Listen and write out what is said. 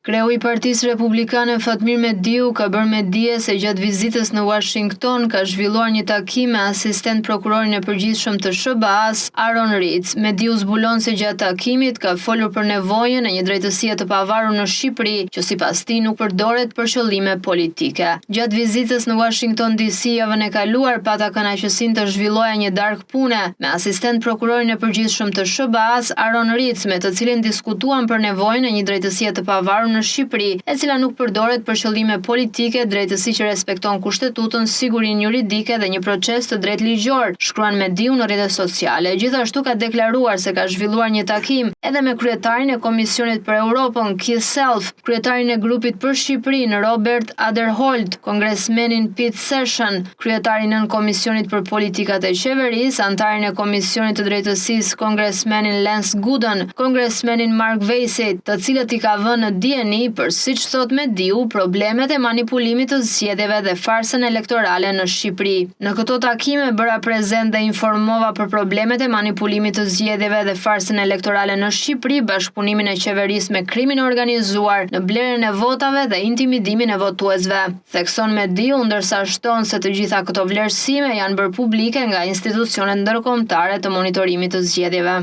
Kreu i Partisë Republikane Fatmir Mediu ka bërë me dije se gjatë vizitës në Washington ka zhvilluar një takim me asistent prokurorin e përgjithshëm të SBA-s, Aaron Ritz. Mediu zbulon se gjatë takimit ka folur për nevojën e një drejtësie të pavarur në Shqipëri, që sipas tij nuk përdoret për qëllime politike. Gjatë vizitës në Washington DC javën e kaluar pata kënaqësinë të zhvilloja një darkë pune me asistent prokurorin e përgjithshëm të SBA-s, Aaron Ritz, me të cilin diskutuan për nevojën e një drejtësie të pavarur në Shqipëri, e cila nuk përdoret për qëllime politike, drejtësi që respekton kushtetutën, sigurinë juridike dhe një proces të drejtë ligjor, shkruan Mediu në rrjetet sociale. Gjithashtu ka deklaruar se ka zhvilluar një takim edhe me kryetarin e Komisionit për Europën, Keith Self, kryetarin e grupit për Shqipërinë, Robert Aderholt, kongresmenin Pete Session, kryetarin e Komisionit për Politikat e Qeverisë, antarin e Komisionit të Drejtësisë, kongresmenin Lance Gooden, kongresmenin Mark Vejsit, të cilët i ka vënë në dije për, siç thot Mediu, problemet e manipulimit të zgjedhjeve dhe farsën elektorale në Shqipëri. Në këto takime bëra prezent dhe informova për problemet e manipulimit të zgjedhjeve dhe farsën elektorale në Shqipëri, bashkëpunimin e qeverisë me krimin e organizuar në blerjen e votave dhe intimidimin e votuesve. Thekson Mediu, ndërsa shton se të gjitha këto vlerësime janë bërë publike nga institucionet ndërkombëtare të monitorimit të zgjedhjeve.